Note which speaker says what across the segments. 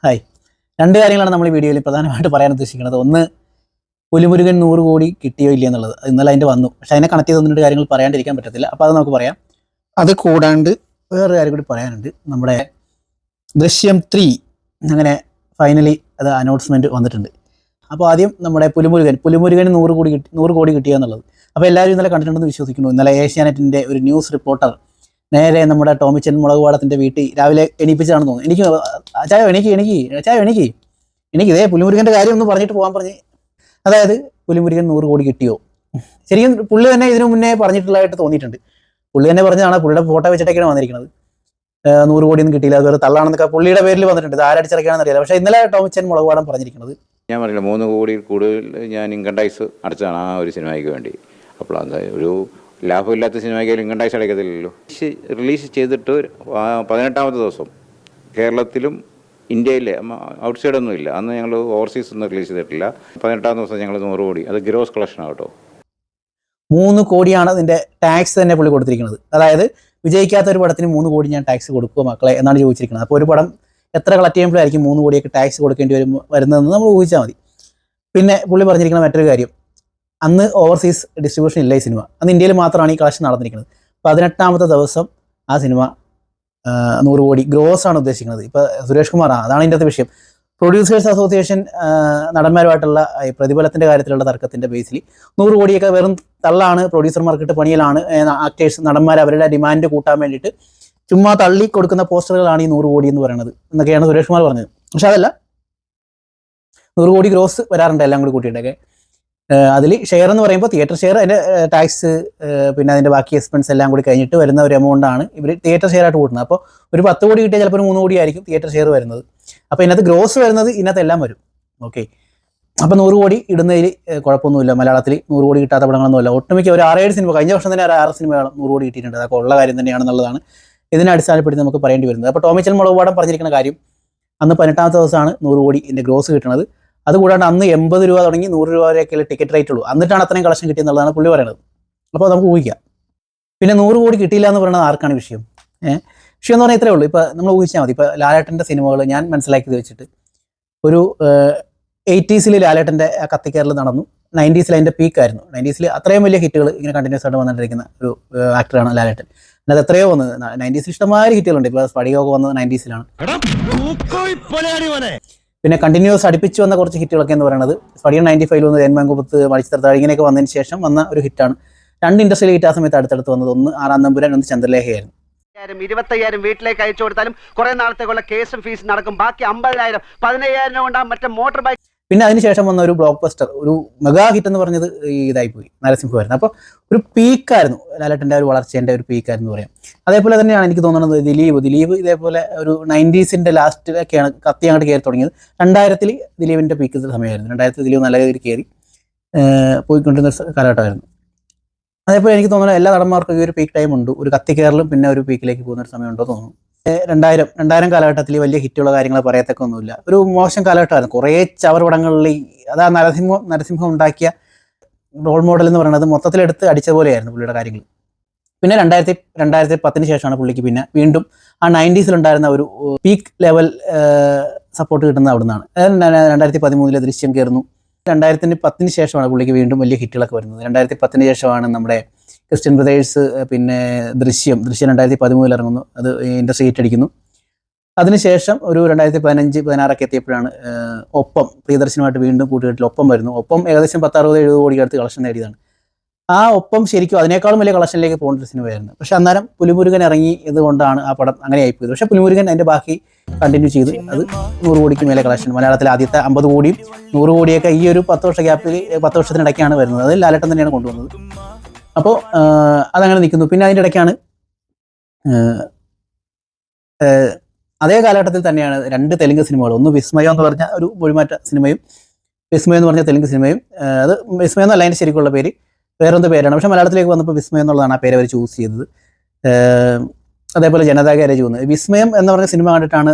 Speaker 1: Hi. രണ്ട് കാര്യങ്ങളാണ് നമ്മൾ ഈ വീഡിയോയിൽ പ്രധാനമായിട്ട് പറയാൻ ഉദ്ദേശിക്കുന്നത്. ഒന്ന്, പുലിമുരുകൻ 100 കോടി കിട്ടിയോ ഇല്ല എന്നുള്ളത്. ഇന്നലെ അതിൻ്റെ വന്നു, പക്ഷേ അതിനെ കണക്ട് ചെയ്ത് 1-2 കാര്യങ്ങൾ പറയാണ്ടിരിക്കാൻ പറ്റത്തില്ല. അപ്പോൾ അത് നമുക്ക് പറയാം. അത് കൂടാണ്ട് വേറൊരു കാര്യം കൂടി പറയാനുണ്ട്. നമ്മുടെ ദൃശ്യം 3 അങ്ങനെ ഫൈനലി അത് അനൗൺസ്മെൻറ്റ് വന്നിട്ടുണ്ട്. അപ്പോൾ ആദ്യം നമ്മുടെ പുലിമുരുകന് 100 കോടി കിട്ടിയോ എന്നുള്ളത്. അപ്പോൾ എല്ലാവരും ഇന്നലെ കണ്ടിട്ടുണ്ടെന്ന് വിശ്വസിക്കുന്നു. ഇന്നലെ ഏഷ്യാനെറ്റിൻ്റെ ഒരു ന്യൂസ് റിപ്പോർട്ടർ നേരെ നമ്മുടെ ടോമിച്ചൻ മുളകുപാടത്തിൻ്റെ വീട്ടിൽ രാവിലെ എണീപ്പിച്ചാണെന്ന് തോന്നുന്നു. എനിക്ക് ഇതേ പുലിമുരുകൻ്റെ കാര്യം ഒന്ന് പറഞ്ഞിട്ട് പോകാൻ പറഞ്ഞ്, അതായത് പുലിമുരുകൻ 100 കോടി കിട്ടിയോ. ശരിക്കും പുള്ളി തന്നെ ഇതിനു മുന്നേ പറഞ്ഞിട്ടുള്ളതായിട്ട് തോന്നിയിട്ടുണ്ട്. പുള്ളി തന്നെ പറഞ്ഞതാണ്, പുള്ളിയുടെ ഫോട്ടോ വെച്ചിട്ടൊക്കെയാണ് വന്നിരിക്കുന്നത്. 100 കോടിയൊന്നും കിട്ടിയില്ല, അത് വേറെ തള്ളാണെന്നൊക്കെ പുള്ളിയുടെ പേരിൽ വന്നിട്ടുണ്ട്. ഇത് ആരടിച്ചിറക്കാണെന്ന് അറിയില്ല. പക്ഷേ ഇന്നലെ ടോമിച്ചൻ മുളകുപാടം പറഞ്ഞിരിക്കുന്നത്,
Speaker 2: ഞാൻ പറഞ്ഞില്ല 3 കോടിയിൽ കൂടുതൽ ഞാൻ ഇൻകം ടാക്സ് അടച്ചതാണ് ആ ഒരു സിനിമയ്ക്ക് വേണ്ടി. അപ്പോൾ അത് ഒരു ലാഭമില്ലാത്ത സിനിമയ്ക്ക് ഇൻകം ടാക്സ് അടയ്ക്കത്തില്ലല്ലോ. റിലീസ് ചെയ്തിട്ട് 18ാമത്തെ ദിവസം കേരളത്തിലും ഇന്ത്യയിലെ ഔട്ട്സൈഡൊന്നും ഇല്ല, അന്ന് ഞങ്ങൾ ഓവർസീസ് ഒന്നും റിലീസ് ചെയ്തിട്ടില്ല. 18ാം ദിവസം ഞങ്ങൾ 100 കോടി, അത് ഗ്രോസ് കളക്ഷൻ ആകട്ടോ.
Speaker 1: 3 കോടിയാണ് അതിൻ്റെ ടാക്സ് തന്നെ പുള്ളി കൊടുത്തിരിക്കുന്നത്. അതായത് വിജയിക്കാത്ത ഒരു പടത്തിന് 3 കോടി ഞാൻ ടാക്സ് കൊടുക്കുക മക്കളെ എന്നാണ് ചോദിച്ചിരിക്കുന്നത്. അപ്പോൾ ഒരു പടം എത്ര കളക്ട് ചെയ്യുമ്പോഴായിരിക്കും 3 കോടിയൊക്കെ ടാക്സ് കൊടുക്കേണ്ടി വരുന്നതെന്ന് നമ്മൾ ഊഹിച്ചാൽ മതി. പിന്നെ പുള്ളി പറഞ്ഞിരിക്കുന്ന മറ്റൊരു കാര്യം, അന്ന് ഓവർസീസ് ഡിസ്ട്രിബ്യൂഷൻ ഇല്ല ഈ സിനിമ, അന്ന് ഇന്ത്യയിൽ മാത്രമാണ് ഈ കളക്ഷൻ നടന്നിരിക്കുന്നത്. 18ാമത്തെ ദിവസം ആ സിനിമ 100 കോടി ഗ്രോസ് ആണ് ഉദ്ദേശിക്കുന്നത്. ഇപ്പോൾ സുരേഷ് കുമാർ, അതാണ് ഇതിൻ്റെ വിഷയം. പ്രൊഡ്യൂസേഴ്സ് അസോസിയേഷൻ നടന്മാരുമായിട്ടുള്ള പ്രതിഫലത്തിൻ്റെ കാര്യത്തിലുള്ള തർക്കത്തിൻ്റെ ബേസിൽ 100 കോടിയൊക്കെ വെറും തള്ളാണ്, പ്രൊഡ്യൂസർമാർക്കിട്ട് പണിയലാണ്, ആക്ടേഴ്സ് നടന്മാർ അവരുടെ ഡിമാൻഡ് കൂട്ടാൻ വേണ്ടിയിട്ട് ചുമ്മാ തള്ളി കൊടുക്കുന്ന പോസ്റ്ററുകളാണ് ഈ 100 കോടി എന്ന് പറയുന്നത് എന്നൊക്കെയാണ് സുരേഷ് കുമാർ പറഞ്ഞത്. പക്ഷെ അതല്ല, 100 കോടി ഗ്രോസ് വരാറുണ്ട് എല്ലാം കൂടി കൂട്ടിയിട്ടൊക്കെ. അതിൽ ഷെയർ എന്ന് പറയുമ്പോൾ തിയേറ്റർ ഷെയർ, അതിൻ്റെ ടാക്സ്, പിന്നെ അതിൻ്റെ ബാക്കി എക്സ്പെൻസ് എല്ലാം കൂടി കഴിഞ്ഞിട്ട് വരുന്ന ഒരു എമൗണ്ടാണ് ഇവർ തിയേറ്റർ ഷെയർ ആയിട്ട് കൂട്ടുന്നത്. അപ്പോൾ ഒരു 10 കോടി കിട്ടിയാൽ ചിലപ്പോൾ 3 കോടി ആയിരിക്കും തിയേറ്റർ ഷെയർ വരുന്നത്. അപ്പോൾ ഇതിനകത്ത് ഗ്രോസ് വരുന്നത് ഇതിനകത്തെല്ലാം വരും. ഓക്കെ, അപ്പോൾ 100 കോടി ഇടുന്നതിൽ കുഴപ്പമൊന്നുമില്ല. മലയാളത്തിൽ 100 കോടി കിട്ടാത്ത പടങ്ങളൊന്നുമില്ല. ഒട്ടുമിക്ക ഒരു 6-7 സിനിമ, കഴിഞ്ഞ വർഷം തന്നെ 6 സിനിമകളും 100 കോടി കിട്ടിയിട്ടുണ്ട്. അതൊക്കെ ഉള്ള കാര്യം തന്നെയാണെന്നുള്ളതാണ് ഇതിനെ അടിസ്ഥാനപ്പെടുത്തി നമുക്ക് പറയേണ്ടി വരുന്നത്. അപ്പോൾ ടോമിച്ചൻ മുളകുപാടം പറഞ്ഞിരിക്കുന്ന കാര്യം, അന്ന് 18ാമത്തെ ദിവസമാണ് 100 കോടി ഇതിൻ്റെ ഗ്രോസ് കിട്ടുന്നത്. അതുകൂടാണ്ട് അന്ന് 80 രൂപ തുടങ്ങി 100 രൂപ വരെയൊക്കെ ടിക്കറ്റ് റേറ്റ് ഉള്ളൂ, എന്നിട്ടാണ് അത്രയും കളക്ഷൻ കിട്ടിയെന്നുള്ളതാണ് പുള്ളി പറയുന്നത്. അപ്പോൾ നമുക്ക് ഊഹിക്കാം. പിന്നെ 100 കോടി കിട്ടിയില്ല എന്ന് പറയുന്നത് ആർക്കാണ് വിഷയം? വിഷയം എന്ന് പറഞ്ഞാൽ ഇത്രയേ ഉള്ളൂ. ഇപ്പോൾ നമ്മൾ ഊഹിച്ചാൽ മതി. ഇപ്പോൾ ലാലേട്ടൻ്റെ സിനിമകൾ ഞാൻ മനസ്സിലാക്കിയത് വെച്ചിട്ട്, ഒരു 80s ലാലേട്ടൻ്റെ കത്തിക്കേറൽ നടന്നു, 90s അതിൻ്റെ പീക്കായിരുന്നു. 90s അത്രയും വലിയ ഹിറ്റുകൾ ഇങ്ങനെ കണ്ടിന്യൂസ് ആയിട്ട് വന്നിട്ടിരിക്കുന്ന ഒരു ആക്ടറാണ് ലാലേട്ടൻ. അത് എത്രയോ വന്നത് 90s ഇഷ്ടംമാതിരി ഹിറ്റുകളുണ്ട്. ഇപ്പോൾ സ്പടികമൊക്കെ വന്നത് 90s. പിന്നെ കണ്ടിന്യൂസ് അടുപ്പിച്ച് വന്ന കുറച്ച് ഹിറ്റുകളൊക്കെ എന്ന് പറയുന്നത് സ്പടികം 95 വന്ന് തേന്മാങ്കുപ്പത്ത്, മണിച്ചിത്രത്താഴ് ഇങ്ങനെയൊക്കെ വന്നതിന് ശേഷം വന്ന ഒരു ഹിറ്റാണ്. 2 ഇൻഡസ്ട്രിയൽ ഹിറ്റ് ആ സമയത്ത് അടുത്തടുത്ത് വന്നത്. ഒന്ന് 6-ാം തമ്പുരാൻ, ഒന്ന് ചന്ദ്രലേഖയായിരുന്നു.
Speaker 3: 25,000 വീട്ടിലേക്ക് അയച്ചു കൊടുത്താലും കുറെ നാളത്തേക്കുള്ള കേസും ഫീസും നടക്കും. ബാക്കി 50,000 15,000 കൊണ്ടാ മറ്റേ മോട്ടോർ ബൈക്ക്.
Speaker 1: പിന്നെ അതിനുശേഷം വന്ന ഒരു ബ്ലോക്ക് ബസ്റ്റർ, ഒരു മെഗാ ഹിറ്റ് എന്ന് പറഞ്ഞത് ഇതായിപ്പോയി, നരസിംഹമായിരുന്നു. അപ്പോൾ ഒരു പീക്കായിരുന്നു ലാലേട്ടൻ്റെ ഒരു വളർച്ചേൻ്റെ ഒരു പീക്കായിരുന്നു പറയാം. അതേപോലെ തന്നെയാണ് എനിക്ക് തോന്നുന്നത് ദിലീപ് ഇതേപോലെ ഒരു 90s ലാസ്റ്റിലൊക്കെയാണ് കത്തി അങ്ങോട്ട് കയറി തുടങ്ങിയത്. 2000 ദിലീപിൻ്റെ പീക്ക് സമയമായിരുന്നു. 2000 ദിലീപ് നല്ല രീതിയിൽ കയറി പോയിക്കൊണ്ടിരുന്ന കാലഘട്ടമായിരുന്നു. അതേപോലെ എനിക്ക് തോന്നുന്നത് എല്ലാ നടന്മാർക്കും ഈ ഒരു പീക്ക് ടൈം ഉണ്ട്. ഒരു കത്തി കയറലും പിന്നെ ഒരു പീക്കിലേക്ക് പോകുന്ന ഒരു സമയമുണ്ടോ തോന്നുന്നു. 2000 കാലഘട്ടത്തിൽ വലിയ ഹിറ്റുള്ള കാര്യങ്ങൾ പറയത്തൊക്കെ ഒന്നുമില്ല. ഒരു മോശം കാലഘട്ടമായിരുന്നു. കുറേ ചവർ പടങ്ങളിൽ അതാ നരസിംഹം ഉണ്ടാക്കിയ റോൾ മോഡൽ എന്ന് പറയുന്നത് മൊത്തത്തിലെടുത്ത് അടിച്ച പോലെയായിരുന്നു പുള്ളിയുടെ കാര്യങ്ങൾ. പിന്നെ 2010 ശേഷമാണ് പുള്ളിക്ക് പിന്നെ വീണ്ടും ആ 90s ഉണ്ടായിരുന്ന ഒരു പീക്ക് ലെവൽ സപ്പോർട്ട് കിട്ടുന്നത് അവിടെ നിന്നാണ്. 2013 ദൃശ്യം കയറുന്നു. 2010 ശേഷമാണ് പുള്ളിക്ക് വീണ്ടും വലിയ ഹിറ്റുകളൊക്കെ വരുന്നത്. 2010 ശേഷമാണ് നമ്മുടെ ക്രിസ്ത്യൻ ബ്രദേഴ്സ്, പിന്നെ ദൃശ്യം 2013 ഇറങ്ങുന്നു, അത് ഇൻഡസ്ട്രി ഹിറ്റ് അടിക്കുന്നു. അതിനുശേഷം ഒരു 2015-16 എത്തിയപ്പോഴാണ് ഒപ്പം പ്രിയദർശനുമായിട്ട് വീണ്ടും കൂട്ടുകെട്ടിൽ ഒപ്പം വരുന്നു. ഒപ്പം ഏകദേശം 10-60-70 കോടി അടുത്ത് കളക്ഷൻ നേടിയതാണ്. ആ ഒപ്പം ശരിക്കും അതിനേക്കാളും വലിയ കളക്ഷനിലേക്ക് പോകേണ്ട ഒരു സിനിമയായിരുന്നു. പക്ഷെ അന്നേരം പുലിമുരുകൻ ഇറങ്ങി ഇതുകൊണ്ടാണ് ആ പടം അങ്ങനെ ആയിപ്പോയത്. പക്ഷേ പുലിമുരുകൻ അതിൻ്റെ ബാക്കി കണ്ടിന്യൂ ചെയ്ത് അത് 100 കോടിക്ക് മേലെ കളക്ഷൻ. മലയാളത്തിൽ ആദ്യത്തെ 50 കോടിയും 100 കോടിയൊക്കെ ഈ ഒരു 10 വർഷ ഗ്യാപ്പിൽ 10 വർഷത്തിനിടയ്ക്കാണ് വരുന്നത്. അത് ലാലേട്ടൻ തന്നെയാണ് കൊണ്ടുവന്നത്. അപ്പോൾ അതങ്ങനെ നിൽക്കുന്നു. പിന്നെ അതിൻ്റെ ഇടയ്ക്കാണ് അതേ കാലഘട്ടത്തിൽ തന്നെയാണ് 2 തെലുങ്ക് സിനിമകൾ. ഒന്ന് വിസ്മയം എന്ന് പറഞ്ഞ ഒരു മൊഴിമാറ്റ സിനിമയും, വിസ്മയം എന്ന് പറഞ്ഞ തെലുങ്ക് സിനിമയും. അത് വിസ്മയം എന്നല്ല അതിൻ്റെ ശരിക്കുള്ള പേര്, വേറൊരു പേരാണ്. പക്ഷേ മലയാളത്തിലേക്ക് വന്നപ്പോൾ വിസ്മയം എന്നുള്ളതാണ് ആ പേര് അവർ ചൂസ് ചെയ്തത്. അതേപോലെ ജനതാ ഗാരേജ് വന്നു. വിസ്മയം എന്ന് പറഞ്ഞ സിനിമ കണ്ടിട്ടാണ്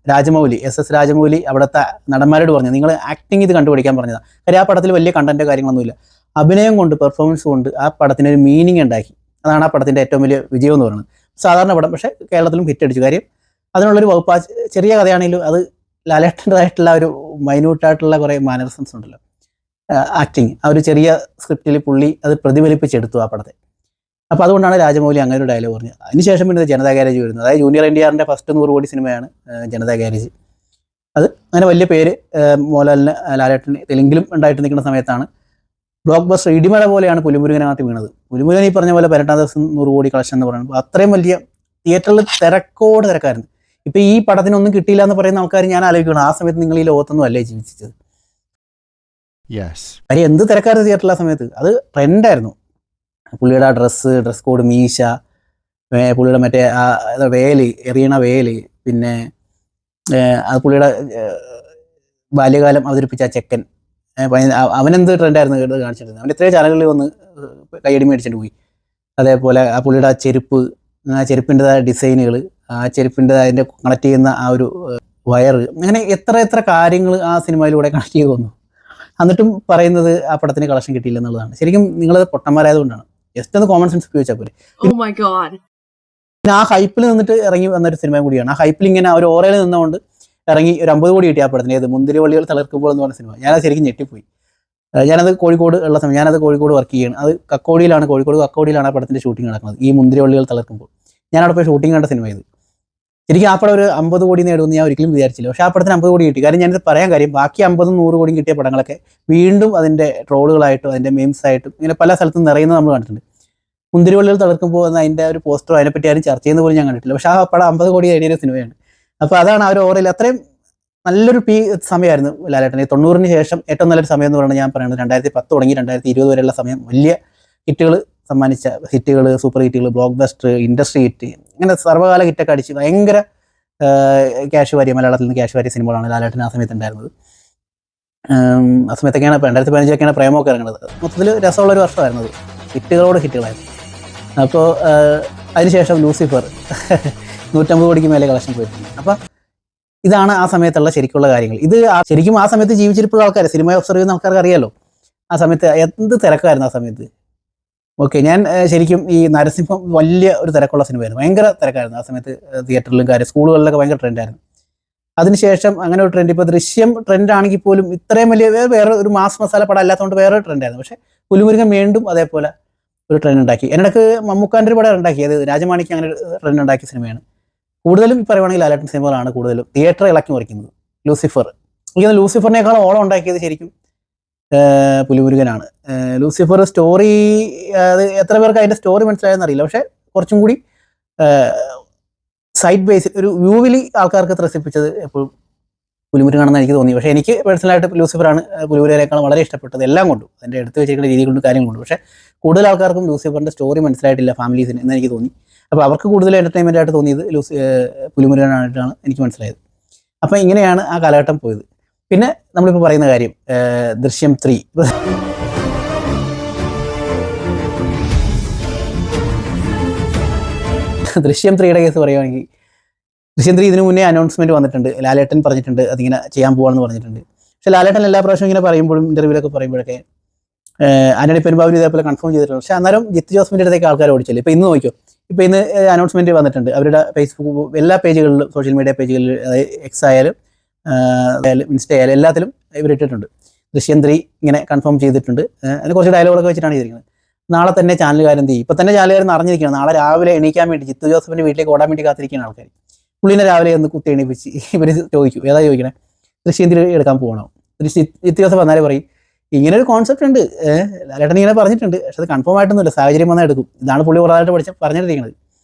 Speaker 1: രാജമൗലി, SS രാജമൗലി അവിടുത്തെ നടന്മാരോട് പറഞ്ഞത്, നിങ്ങൾ ആക്ടിങ് ഇത് കണ്ടുപിടിക്കാൻ പറഞ്ഞതാണ്. കാര്യം ആ പടത്തിൽ വലിയ കണ്ടന്റ് കാര്യങ്ങളൊന്നുമില്ല, അഭിനയം കൊണ്ട് പെർഫോമൻസ് കൊണ്ട് ആ പടത്തിനൊരു മീനിങ് ഉണ്ടാക്കി. അതാണ് ആ പടത്തിൻ്റെ ഏറ്റവും വലിയ വിജയം എന്ന് പറയുന്നത്. സാധാരണ പടം, പക്ഷേ കേരളത്തിലും ഹിറ്റ് അടിച്ചു. കാര്യം അതിനുള്ളൊരു വകുപ്പ്, ചെറിയ കഥയാണെങ്കിലും അത് ലാലേട്ടൻ്റെതായിട്ടുള്ള ഒരു മൈന്യൂട്ടായിട്ടുള്ള കുറേ മാനറിസംസ് ഉണ്ടല്ലോ, ആക്ടിങ്, ആ ഒരു ചെറിയ സ്ക്രിപ്റ്റിൽ പുള്ളി അത് പ്രതിഫലിപ്പിച്ചെടുത്തു ആ പടത്തെ. അപ്പോൾ അതുകൊണ്ടാണ് രാജമൗലി അങ്ങനെ ഒരു ഡയലോഗ് പറഞ്ഞത്. അതിനുശേഷം പിന്നെ ജനതാ ഗാരേജ് വരുന്നത്, അതായത് ജൂനിയർ NTRന്റെ ഫസ്റ്റ് 100 കോടി സിനിമയാണ് ജനതാ ഗാരേജ്. അത് അങ്ങനെ വലിയ പേര് മോഹൻലാലിന് ലാലേട്ടന് തെലുങ്കിലും ഉണ്ടായിട്ട് നിൽക്കുന്ന സമയത്താണ് ബ്ലോക്ക് ബസ്റ്റർ ഇടിമഴ പോലെയാണ് പുലിമുരുകനകത്ത് വീണത്. പുലിമുരുകൻ ഈ പറഞ്ഞ പോലെ 18 ദിവസം 100 കോടി കളക്ഷൻ എന്ന് പറയുമ്പോൾ അത്രയും വലിയ തിയേറ്ററിൽ തിരക്കോട് തിരക്കായിരുന്നു. ഇപ്പം ഈ പടത്തിനൊന്നും കിട്ടിയില്ല എന്ന് പറയുന്ന ആൾക്കാർ ഞാൻ ആലോചിക്കണം, ആ സമയത്ത് നിങ്ങൾ ഈ ലോകത്തൊന്നും അല്ലേ ജീവിച്ചത്? കാര്യം എന്ത് തിരക്കായിരുന്നു തിയേറ്ററിൽ ആ സമയത്ത്. അത് ട്രെൻഡായിരുന്നു. പുള്ളിയുടെ ആ ഡ്രസ് കോഡ്, മീശ, പുള്ളിയുടെ മറ്റേ ആ വേല്, എറിയണ വേല്, പിന്നെ അത് പുള്ളിയുടെ ബാല്യകാലം അവതരിപ്പിച്ച ആ ചെക്കൻ, അവനെന്ത് ട്രെൻഡായിരുന്നു കാണിച്ചിരുന്നത്. അവൻ ഇത്രയും ചാനലുകളിൽ വന്ന് കൈയടി മേടിച്ചിട്ട് പോയി. അതേപോലെ ആ പുള്ളിയുടെ ആ ചെരുപ്പ്, ആ ചെരുപ്പിൻ്റെതായ ഡിസൈനുകൾ, ആ ചെരുപ്പിൻ്റെ അതിൻ്റെ കണക്ട് ചെയ്യുന്ന ആ ഒരു വയറ്, അങ്ങനെ എത്ര കാര്യങ്ങൾ ആ സിനിമയിലൂടെ കണക്ട് ചെയ്ത് വന്നു. എന്നിട്ടും പറയുന്നത് ആ പടത്തിന് കളക്ഷൻ കിട്ടിയില്ല എന്നുള്ളതാണ്. ശരിക്കും നിങ്ങളത് പൊട്ടന്മാരായതുകൊണ്ടാണ്. ജസ്റ്റ് ഒന്ന് കോമൺ സെൻസ് ഉപയോഗിച്ചാൽ പോലെ. പിന്നെ ആ ഹൈപ്പിൽ നിന്നിട്ട് ഇറങ്ങി വന്നൊരു സിനിമ കൂടിയാണ്. ആ ഹൈപ്പിൽ ഇങ്ങനെ ഒരു ഓറയിൽ നിന്നുകൊണ്ട് ഇറങ്ങി ഒരു 50 കോടി കിട്ടിയ ആ പടത്തിന്, ഏത് മുന്തിരിവള്ളികൾ തളർക്കുമ്പോൾ എന്ന് പറഞ്ഞ സിനിമ. ഞാനത് ശരിക്കും ഞെട്ടിപ്പോയി. ഞാനത് കോഴിക്കോട് ഉള്ള സമയം, ഞാനത് കോഴിക്കോട് വർക്ക് ചെയ്യുകയാണ്. അത് കക്കോടിയിലാണ്, കോഴിക്കോട് കക്കോടിയിലാണ് ആ പടത്തിൻ്റെ ഷൂട്ടിംഗ് നടക്കുന്നത്, ഈ മുന്തിരിവള്ളികൾ തളർക്കുമ്പോൾ. ഞാനവിടെ പോയി ഷൂട്ടിംഗ് കണ്ട സിനിമ ഇത്. ശരിക്കും ആ പടം ഒരു 50 കോടി നേടുമെന്ന് ഞാൻ ഒരിക്കലും വിചാരിച്ചില്ല. പക്ഷേ ആ പടത്തിന് 50 കോടി കിട്ടി. കാര്യം ഞാനിത് പറയാൻ കാര്യം, ബാക്കി 50-100 കോടിയും കിട്ടിയ പടങ്ങളൊക്കെ വീണ്ടും അതിൻ്റെ ട്രോളുകളായിട്ടും അതിൻ്റെ മീംസായിട്ടും ഇങ്ങനെ പല സ്ഥലത്തും നിറയുന്നത് നമ്മൾ കണ്ടിട്ടുണ്ട്. മുന്തിരിവള്ളികൾ തളർക്കുമ്പോൾ എന്ന് അതിൻ്റെ ഒരു പോസ്റ്ററോ അതിനെപ്പറ്റി ആരും ചർച്ച ചെയ്യുന്ന പോലും ഞാൻ കണ്ടിട്ടില്ല. പക്ഷേ ആ പടം 50 കോടി നേടിയ സിനിമയാണ്. അപ്പോൾ അതാണ് ആ ഒരു ഓവറിൽ അത്രയും നല്ലൊരു സമയമായിരുന്നു ലാലേട്ടന്. 90-ന് ശേഷം ഏറ്റവും നല്ലൊരു സമയം എന്ന് പറയുന്നത് ഞാൻ പറയുന്നത് 2010 തുടങ്ങി 2020 വരെയുള്ള സമയം. വലിയ ഹിറ്റുകൾ സമ്മാനിച്ച ഹിറ്റുകൾ, സൂപ്പർ ഹിറ്റുകൾ, ബ്ലോക്ക് ബസ്റ്റർ, ഇൻഡസ്ട്രി ഹിറ്റ്, ഇങ്ങനെ സർവ്വകാല ഹിറ്റൊക്കെ അടിച്ച് ഭയങ്കര ക്യാഷ് വാരിയ, മലയാളത്തിൽ നിന്ന് ക്യാഷ് വാരിയ സിനിമകളാണ് ലാലേട്ടന് ആ സമയത്ത് ഉണ്ടായിരുന്നത്. ആ സമയത്തൊക്കെയാണ് 2015-ലൊക്കെയാണ് പ്രേമമൊക്കെ ഇറങ്ങുന്നത്. മൊത്തത്തിൽ രസമുള്ളൊരു വർഷമായിരുന്നത്, ഹിറ്റുകളോട് ഹിറ്റുകളായിരുന്നു. അപ്പോൾ അതിനുശേഷം ലൂസിഫർ 150 കോടിക്ക് മേലെ കളക്ഷൻ പോയിട്ടുണ്ട്. അപ്പോൾ ഇതാണ് ആ സമയത്തുള്ള ശരിക്കുള്ള കാര്യങ്ങൾ. ഇത് ശരിക്കും ആ സമയത്ത് ജീവിച്ചിരിപ്പുള്ള ആൾക്കാർ, സിനിമ ഒബ്സർവ് ചെയ്യുന്ന ആൾക്കാർക്ക് അറിയാമല്ലോ ആ സമയത്ത് എന്ത് തിരക്കായിരുന്നു ആ സമയത്ത്. ഓക്കെ, ഞാൻ ശരിക്കും ഈ നരസിംഹം വലിയ ഒരു തിരക്കുള്ള സിനിമയായിരുന്നു, ഭയങ്കര തിരക്കായിരുന്നു ആ സമയത്ത്. തിയേറ്ററിലും കാര്യം സ്കൂളുകളിലൊക്കെ ഭയങ്കര ട്രെൻഡായിരുന്നു. അതിനുശേഷം അങ്ങനെ ഒരു ട്രെൻഡ്, ഇപ്പോൾ ദൃശ്യം ട്രെൻഡാണെങ്കിൽ പോലും ഇത്രയും വലിയ വേറെ ഒരു മാസ് മസാല പടം അല്ലാത്തതുകൊണ്ട് വേറെ ട്രെൻഡായിരുന്നു. പക്ഷേ പുലിമുരുകൻ വീണ്ടും അതേപോലെ ഒരു ട്രെൻഡ് ഉണ്ടാക്കി. എന്നിടക്ക് മമ്മൂക്കാൻ്റെ ഒരു പടം ഉണ്ടാക്കി, അത് രാജമാണിക്ക് അങ്ങനെ ഒരു ട്രെൻഡ് ഉണ്ടാക്കിയ സിനിമയാണ്. കൂടുതലും പറയുവാണെങ്കിൽ ലാലേട്ടൻ സിനിമകളാണ് കൂടുതലും തിയേറ്റർ ഇളക്കി മറിക്കുന്നത്. ലൂസിഫർ, എനിക്ക് ലൂസിഫറിനേക്കാളും ഓളം ഉണ്ടാക്കിയത് ശരിക്കും പുലിമുരുകനാണ്. ലൂസിഫർ സ്റ്റോറി, അത് എത്ര പേർക്ക് അതിൻ്റെ സ്റ്റോറി മനസ്സിലായെന്ന് അറിയില്ല. പക്ഷേ കുറച്ചും കൂടി സൈഡ് ബേസിൽ ഒരു വ്യൂവിൽ ആൾക്കാർക്ക് ത്രസിപ്പിച്ചത് എപ്പോഴും പുലിമുരുകനാണെന്ന് എനിക്ക് തോന്നി. പക്ഷേ എനിക്ക് പേഴ്സണലായിട്ട് ലൂസിഫറാണ് പുലിമുരുകനേക്കാളും വളരെ ഇഷ്ടപ്പെട്ടത്, എല്ലാം കൊണ്ടും, അതിൻ്റെ എടുത്ത് വെച്ചിരിക്കുന്ന രീതി കൊണ്ടും കാര്യം കൊണ്ടും. പക്ഷേ കൂടുതൽ ആൾക്കാർക്കും ലൂസിഫറിൻ്റെ സ്റ്റോറി മനസ്സിലായിട്ടില്ല ഫാമിലീസിന് എന്ന് എനിക്ക് തോന്നി. അപ്പോൾ അവർക്ക് കൂടുതൽ എൻ്റർടൈൻമെൻ്റ് ആയിട്ട് തോന്നിയത് പുലിമുരുകനായിട്ടാണ് എനിക്ക് മനസ്സിലായത്. അപ്പോൾ ഇങ്ങനെയാണ് ആ കാലഘട്ടം പോയത്. പിന്നെ നമ്മളിപ്പോൾ പറയുന്ന കാര്യം ദൃശ്യം 3. ദൃശ്യം 3യുടെ കേസ് പറയുകയാണെങ്കിൽ, ദൃശ്യം 3 ഇതിനു മുന്നേ അനൗൺസ്മെൻറ്റ് വന്നിട്ടുണ്ട്, ലാലേട്ടൻ പറഞ്ഞിട്ടുണ്ട് അതിങ്ങനെ ചെയ്യാൻ പോകാമെന്ന് പറഞ്ഞിട്ടുണ്ട്. പക്ഷേ ലാലേട്ടൻ എല്ലാ പ്രാവശ്യവും ഇങ്ങനെ പറയുമ്പോഴും ഇൻ്റർവ്യൂലൊക്കെ പറയുമ്പോഴൊക്കെ ആന്റണി പെരുമ്പാവൂർ ഇതേപോലെ കൺഫേം ചെയ്തിട്ടുണ്ട്. പക്ഷേ അന്നേരം ജിത്ത് ജോസഫിൻ്റെ അടുത്തേക്ക് ആൾക്കാർ ഓടിച്ചില്ല. ഇപ്പോൾ ഇന്ന് നോക്കിയോ, ഇപ്പോൾ ഇന്ന് അനൗൺസ്മെൻറ്റ് വന്നിട്ടുണ്ട്. അവരുടെ ഫേസ്ബുക്ക് എല്ലാ പേജുകളിലും, സോഷ്യൽ മീഡിയ പേജുകളിൽ, അതായത് എക്സ് ആയാലും ഇൻസ്റ്റ ആയാലും എല്ലാത്തിലും ഇവരിട്ടിട്ടുണ്ട്. ദൃശ്യം 3 ഇങ്ങനെ കൺഫേം ചെയ്തിട്ടുണ്ട്. അതിന് കുറച്ച് ഡയലോഗൊക്കെ വെച്ചിട്ടാണ് ചെയ്തിരിക്കുന്നത്. നാളെ തന്നെ ചാനലുകാരൻ ഇപ്പം തന്നെ ചാനലുകാരൻ അറിഞ്ഞിരിക്കണം. നാളെ രാവിലെ എണീക്കാൻ വേണ്ടി ജിത്തു ജോസഫിൻ്റെ വീട്ടിലേക്ക് ഓടാൻ വേണ്ടി കാത്തിരിക്കുന്ന ആൾക്കാർ. പുള്ളിനെ രാവിലെ ഒന്ന് കുത്തി എണീപ്പിച്ച് ഇവർ ചോദിക്കും, ഏതാ ചോദിക്കണേ, ദൃശ്യം 3 എടുക്കാൻ പോകണം. ജിത്തു ജോസഫ് വന്നാലേ പറയും ഇങ്ങനെ ഒരു കോൺസെപ്റ്റ് ഉണ്ട്, ലാലേട്ടൻ ഇങ്ങനെ പറഞ്ഞിട്ടുണ്ട്, പക്ഷെ അത് കൺഫേം ആയിട്ടൊന്നുമില്ല, സാഹചര്യം വന്നാൽ എടുക്കും. ഇതാണ് പുള്ളി കുറവായിട്ട് പറഞ്ഞിരിക്കുന്നത്.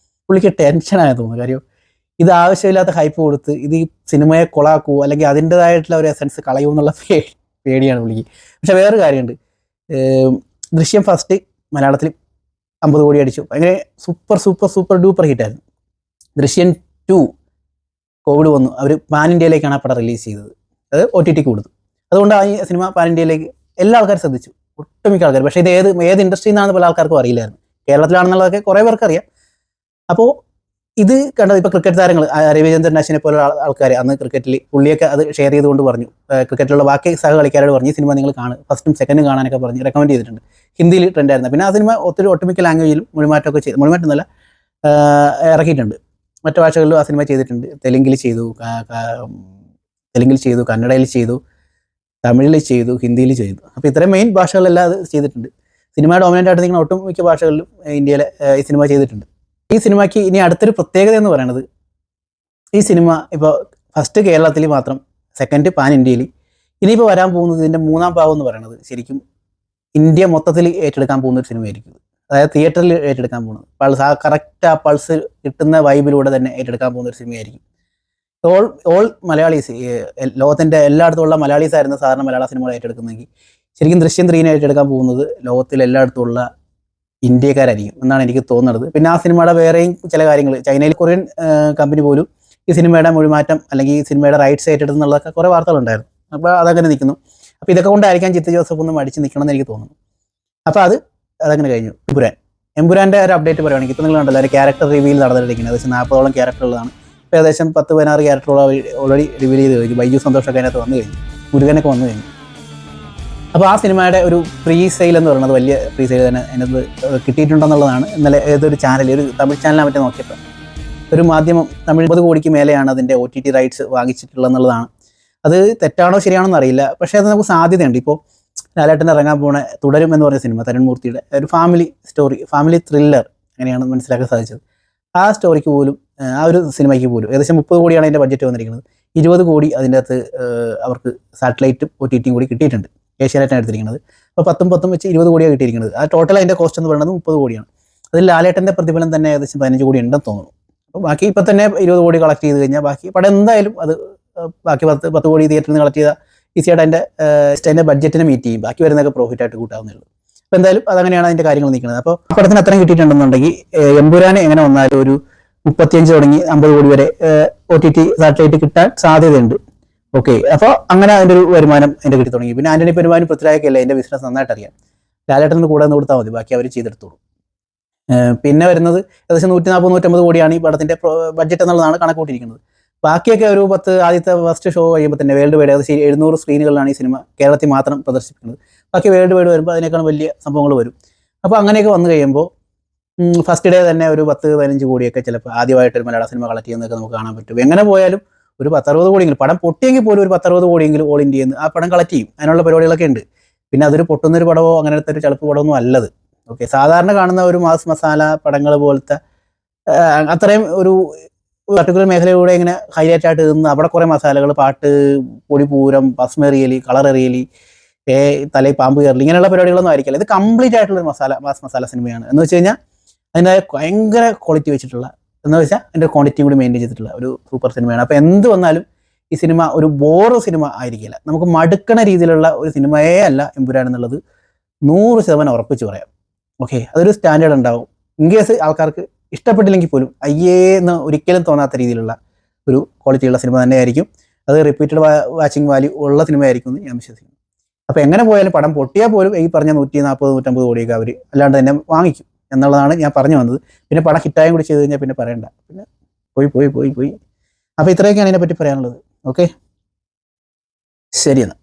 Speaker 1: പുള്ളിക്ക് ടെൻഷനായ തോന്നുന്നു. കാര്യം ഇത് ആവശ്യമില്ലാത്ത ഹൈപ്പ് കൊടുത്ത് ഇത് ഈ സിനിമയെ കൊളാക്കുമോ അല്ലെങ്കിൽ അതിൻ്റെതായിട്ടുള്ള ഒരു എസൻസ് കളയുമോ എന്നുള്ള പേടിയാണ് പുള്ളിക്ക്. പക്ഷെ വേറൊരു കാര്യമുണ്ട്, ദൃശ്യം ഫസ്റ്റ് മലയാളത്തിൽ 50 കോടി അടിച്ചു, ഭയങ്കര സൂപ്പർ ഡൂപ്പർ ഹിറ്റായിരുന്നു. ദൃശ്യം 2 കോവിഡ് വന്നു, അവർ പാൻ ഇന്ത്യയിലേക്കാണ് ആ പടം റിലീസ് ചെയ്തത്, അത് OTT കൊടുത്തു. അതുകൊണ്ട് ആ സിനിമ പാൻ ഇന്ത്യയിലേക്ക് എല്ലാ ആൾക്കാരും ശ്രദ്ധിച്ചു, ഒട്ടുമിക്ക ആൾക്കാർ. പക്ഷേ ഇത് ഏത് ഇൻഡസ്ട്രിയിൽ നിന്നാണെന്ന് പല ആൾക്കാർക്കും അറിയില്ലായിരുന്നു. കേരളത്തിലാണെന്നുള്ളതൊക്കെ കുറേ പേർക്ക് അറിയാം. അപ്പോൾ ഇത് കണ്ടത് ഇപ്പോൾ ക്രിക്കറ്റ് താരങ്ങൾ രവിചന്ദ്രൻ അശ്വിനെ പോലുള്ള ആൾക്കാർ അന്ന് ക്രിക്കറ്റിൽ പുള്ളിയൊക്കെ അത് ഷെയർ ചെയ്തുകൊണ്ട് പറഞ്ഞു, ക്രിക്കറ്റിലുള്ള ബാക്കി സഹകളിക്കാരോട് പറഞ്ഞു ഈ സിനിമ നിങ്ങൾ കാണും, ഫസ്റ്റും സെക്കൻഡും കാണാനൊക്കെ പറഞ്ഞ് റെക്കമെൻഡ് ചെയ്തിട്ടുണ്ട്. ഹിന്ദിയിൽ ട്രെൻഡായിരുന്നു. പിന്നെ ആ സിനിമ ഒട്ടുമിക്ക ലാംഗ്വേജിലും മൊഴിമാറ്റമൊക്കെ ചെയ്തു, മൊഴിമാറ്റമൊന്നുമല്ല ഇറക്കിയിട്ടുണ്ട്. മറ്റു ഭാഷകളിലും ആ സിനിമ ചെയ്തിട്ടുണ്ട്. തെലുങ്കിൽ ചെയ്തു, തെലുങ്കിൽ ചെയ്തു, കന്നഡയിൽ ചെയ്തു, തമിഴിൽ ചെയ്തു, ഹിന്ദിയിൽ ചെയ്തു. അപ്പോൾ ഇത്രയും മെയിൻ ഭാഷകളിലെല്ലാം അത് ചെയ്തിട്ടുണ്ട്. സിനിമ ഡോമിനൻ്റ് ആയിട്ട് നിൽക്കുന്ന ഒട്ടുമിക്ക ഭാഷകളിലും ഇന്ത്യയിലെ ഈ സിനിമ ചെയ്തിട്ടുണ്ട്. ഈ സിനിമയ്ക്ക് ഇനി അടുത്തൊരു പ്രത്യേകത എന്ന് പറയുന്നത്, ഈ സിനിമ ഇപ്പോൾ ഫസ്റ്റ് കേരളത്തിൽ മാത്രം, സെക്കൻഡ് പാൻ ഇന്ത്യയിൽ, ഇനിയിപ്പോൾ വരാൻ പോകുന്നത് ഇതിൻ്റെ മൂന്നാം ഭാഗം എന്ന് പറയുന്നത് ശരിക്കും ഇന്ത്യ മൊത്തത്തിൽ ഏറ്റെടുക്കാൻ പോകുന്ന ഒരു സിനിമയായിരിക്കും. അതായത് തിയേറ്ററിൽ ഏറ്റെടുക്കാൻ പോകുന്നത്, പൾസ് ആ കറക്റ്റ് ആ പൾസ് കിട്ടുന്ന വൈബിലൂടെ തന്നെ ഏറ്റെടുക്കാൻ പോകുന്ന ഒരു സിനിമയായിരിക്കും. ഓൾ മലയാളീസ്, ലോകത്തിൻ്റെ എല്ലായിടത്തുമുള്ള മലയാളീസ് ആയിരുന്നു സാധാരണ മലയാള സിനിമകൾ ഏറ്റെടുക്കുന്നതെങ്കിൽ ശരിക്കും ദൃശ്യം 3 ഏറ്റെടുക്കാൻ പോകുന്നത് ലോകത്തിൽ എല്ലായിടത്തുമുള്ള ഇന്ത്യക്കാരായിരിക്കും എന്നാണ് എനിക്ക് തോന്നുന്നത്. പിന്നെ ആ സിനിമയുടെ വേറെയും ചില കാര്യങ്ങൾ, ചൈനയിൽ കൊറിയൻ കമ്പനി പോലും ഈ സിനിമയുടെ മൊഴിമാറ്റം അല്ലെങ്കിൽ ഈ സിനിമയുടെ റൈറ്റ്സ് ഏറ്റെടുത്തുന്നുള്ളതൊക്കെ കുറേ വാർത്തകളുണ്ടായിരുന്നു. അപ്പോൾ അതങ്ങനെ നിൽക്കുന്നു. അപ്പോൾ ഇതൊക്കെ കൊണ്ടായിരിക്കാം ചിത്തു ജോസഫ് ഒന്ന് മടിച്ച് നിൽക്കണമെന്ന് എനിക്ക് തോന്നുന്നു. അപ്പോൾ അതങ്ങനെ കഴിഞ്ഞു. എമ്പുരാൻ്റെ ഒരു അപ്ഡേറ്റ് പറയുകയാണെങ്കിൽ ഇപ്പോൾ നിങ്ങൾ കണ്ടല്ലോ, ഒരു ക്യാരക്ടർ റിവീൽ നടന്നിരിക്കുന്നത് ഏകദേശം 40ഓളം ക്യാരക്ടറുകളാണ്. ഇപ്പോൾ ഏകദേശം 10-16 ക്യാരക്ടറുകൾ ഓൾറെഡി റിവീൽ ചെയ്ത് കഴിഞ്ഞു. ബൈജു സന്തോഷൊക്കെ അതിനകത്ത് വന്നു കഴിഞ്ഞു, മുരുകനൊക്കെ വന്നു കഴിഞ്ഞു. അപ്പോൾ ആ സിനിമയുടെ ഒരു പ്രീ സെയിൽ എന്ന് പറയുന്നത് വലിയ പ്രീ സെയിൽ തന്നെ അതിനകത്ത് കിട്ടിയിട്ടുണ്ടെന്നുള്ളതാണ് ഇന്നലെ ഏതൊരു ചാനൽ, ഒരു തമിഴ് ചാനലിനെ പറ്റി നോക്കിയപ്പോൾ ഒരു മാധ്യമം തമിഴ് 50 കോടിക്ക് മേലെയാണ് അതിൻ്റെ OTT റൈറ്റ്സ് വാങ്ങിച്ചിട്ടുള്ളതെന്നുള്ളതാണ്. അത് തെറ്റാണോ ശരിയാണോ എന്നറിയില്ല, പക്ഷേ അത് നമുക്ക് സാധ്യതയുണ്ട്. ഇപ്പോൾ ലാലേട്ടൻ ഇറങ്ങാൻ പോണ തുടരും എന്ന് പറഞ്ഞ സിനിമ തരുൺ മൂർത്തിയുടെ ഒരു ഫാമിലി സ്റ്റോറി, ഫാമിലി ത്രില്ലർ അങ്ങനെയാണ് മനസ്സിലാക്കാൻ സാധിച്ചത്. ആ സ്റ്റോറിക്ക് പോലും, ആ ഒരു സിനിമയ്ക്ക് പോലും ഏകദേശം 30 കോടിയാണ് അതിൻ്റെ ബഡ്ജറ്റ് വന്നിരിക്കുന്നത്. 20 കോടി അതിൻ്റെ അകത്ത് അവർക്ക് സാറ്റലൈറ്റും OTTയും കൂടി കിട്ടിയിട്ടുണ്ട്. ഏഷ്യാനെറ്റാണ് എടുത്തിരിക്കുന്നത്. അപ്പോൾ 10 വെച്ച് 20 കോടിയാണ് കിട്ടിയിരിക്കുന്നത്. ആ ടോട്ടൽ അതിൻ്റെ കോസ്റ്റ് എന്ന് പറയുന്നത് 30 കോടിയാണ്. അതിൽ ലാലേട്ടൻ്റെ പ്രതിഫലം തന്നെ ഏകദേശം 15 കോടി ഉണ്ടെന്ന് തോന്നുന്നു. അപ്പോൾ ബാക്കി ഇപ്പോൾ തന്നെ 20 കോടി കളക്ട് ചെയ്ത് കഴിഞ്ഞാൽ ബാക്കി പടം എന്തായാലും അത് ബാക്കി 10 കോടി തിയേറ്ററിൽ നിന്ന് കളക്ട് ചെയ്താൽ ഈസിയായിട്ട് അതിൻ്റെ ബഡ്ജറ്റിനെ മീറ്റ് ചെയ്യും. ബാക്കി വരുന്നതൊക്കെ പ്രോഫിറ്റായിട്ട് കൂട്ടാവുന്നുള്ളൂ. അപ്പോൾ എന്തായാലും അതങ്ങനെയാണ് അതിൻ്റെ കാര്യങ്ങൾ നിൽക്കുന്നത്. അപ്പോൾ പടത്തിന് അത്രയും കിട്ടിയിട്ടുണ്ടെന്നുണ്ടെങ്കിൽ എമ്പുരാന് എങ്ങനെ വന്നാലും ഒരു 35 തുടങ്ങി 50 കോടി വരെ OTT സാറ്റലൈറ്റ് കിട്ടാൻ സാധ്യതയുണ്ട്. ഓക്കെ, അപ്പോൾ അങ്ങനെ അതിൻ്റെ ഒരു വരുമാനം അതിൻ്റെ കിട്ടി തുടങ്ങി. പിന്നെ ആൻ്റണി പെരുമാനും പൃഥ്വിരാജൊക്കെയല്ലേ അതിൻ്റെ ബിസിനസ് നന്നായിട്ട് അറിയാം. ലാലേട്ടന് കൂടെ നിന്ന് കൊടുത്താൽ മതി, ബാക്കി അവർ ചെയ്തെടുത്തോളൂ. പിന്നെ വരുന്നത് ഏകദേശം 140-150 കോടിയാണ് ഈ പടത്തിൻ്റെ ബഡ്ജറ്റ് എന്നുള്ളതാണ് കണക്കൂട്ടിയിരിക്കുന്നത്. ബാക്കിയൊക്കെ ഒരു ആദ്യത്തെ ഫസ്റ്റ് ഷോ കഴിയുമ്പോൾ തന്നെ വേൾഡ് വൈഡ് ഏകദേശം 700 സ്ക്രീനുകളിലാണ് ഈ സിനിമ കേരളത്തിൽ മാത്രം പ്രദർശിപ്പിക്കുന്നത്. ബാക്കി വേൾഡ് വൈഡ് വരുമ്പോൾ അതിനേക്കാൾ വലിയ സംഭവങ്ങൾ വരും. അപ്പോൾ അങ്ങനെയൊക്കെ വന്നു കഴിയുമ്പോൾ ഫസ്റ്റ് ഡേ തന്നെ ഒരു 10-15 കോടിയൊക്കെ ചിലപ്പോൾ ആദ്യമായിട്ടൊരു മലയാള സിനിമ കളക്ട് ചെയ്യുന്നതൊക്കെ നമുക്ക് കാണാൻ പറ്റും. എങ്ങനെ പോയാലും ഒരു 10-60 കോടിയെങ്കിലും, പടം പൊട്ടിയെങ്കിൽ പോലും ഒരു 10-60 കോടിയെങ്കിലും ഓൾ ഇന്ത്യയിൽ നിന്ന് ആ പടം കളക്ട് ചെയ്യും. അതിനുള്ള പരിപാടികളൊക്കെ ഉണ്ട്. പിന്നെ അതൊരു പൊട്ടുന്നൊരു പടമോ അങ്ങനത്തെ ഒരു ചളുപ്പ് പടമൊന്നും അല്ലത്. ഓക്കെ, സാധാരണ കാണുന്ന ഒരു മാസ് മസാല പടങ്ങൾ പോലത്തെ അത്രയും ഒരു പർട്ടിക്കുലർ മേഖലയിലൂടെ ഇങ്ങനെ ഹൈലൈറ്റ് ആയിട്ട് നിന്ന് അവിടെ കുറേ മസാലകൾ, പാട്ട്, പൊടിപൂരം, ഭസ്മെറിയലി, കളറെറിയലി, തലയിൽ പാമ്പ് കയറലി, ഇങ്ങനെയുള്ള പരിപാടികളൊന്നും ആയിരിക്കില്ല. ഇത് കംപ്ലീറ്റ് ആയിട്ടുള്ള മാസ് മസാല സിനിമയാണ്. എന്ന് വെച്ച് കഴിഞ്ഞാൽ അതിൻ്റെ ഭയങ്കര ക്വാളിറ്റി വെച്ചിട്ടുള്ള, എന്ന് വെച്ചാൽ അതിൻ്റെ ക്വാണ്ടിറ്റിയും കൂടി മെയിൻറ്റെയിൻ ചെയ്തിട്ടുള്ള ഒരു സൂപ്പർ സിനിമയാണ്. അപ്പോൾ എന്ത് വന്നാലും ഈ സിനിമ ഒരു ബോറ് സിനിമ ആയിരിക്കില്ല. നമുക്ക് മടുക്കണ രീതിയിലുള്ള ഒരു സിനിമയേ അല്ല എമ്പുരാൻ എന്നുള്ളത് 100% ഉറപ്പിച്ച് പറയാം. ഓക്കെ, അതൊരു സ്റ്റാൻഡേർഡ് ഉണ്ടാവും. ഇൻ കേസ് ആൾക്കാർക്ക് ഇഷ്ടപ്പെട്ടില്ലെങ്കിൽ പോലും അയ്യേ എന്ന് ഒരിക്കലും തോന്നാത്ത രീതിയിലുള്ള ഒരു ക്വാളിറ്റിയുള്ള സിനിമ തന്നെയായിരിക്കും. അത് റിപ്പീറ്റഡ് വാച്ചിങ് വാല്യൂ ഉള്ള സിനിമയായിരിക്കും എന്ന് ഞാൻ വിശ്വസിക്കുന്നു. അപ്പോൾ എങ്ങനെ പോയാലും പടം പൊട്ടിയാൽ പോലും ഈ പറഞ്ഞ 140-150 കോടിയൊക്കെ അവർ അല്ലാണ്ട് തന്നെ വാങ്ങിക്കും എന്നുള്ളതാണ് ഞാൻ പറഞ്ഞു വന്നത്. പിന്നെ പടം ഹിറ്റായും കൂടി ചെയ്ത് കഴിഞ്ഞാൽ പിന്നെ പറയണ്ട, പിന്നെ പോയി. അപ്പോൾ ഇത്രയൊക്കെയാണ് ഇതിനെപ്പറ്റി പറയാനുള്ളത്. ഓക്കെ, ശരി എന്നാൽ.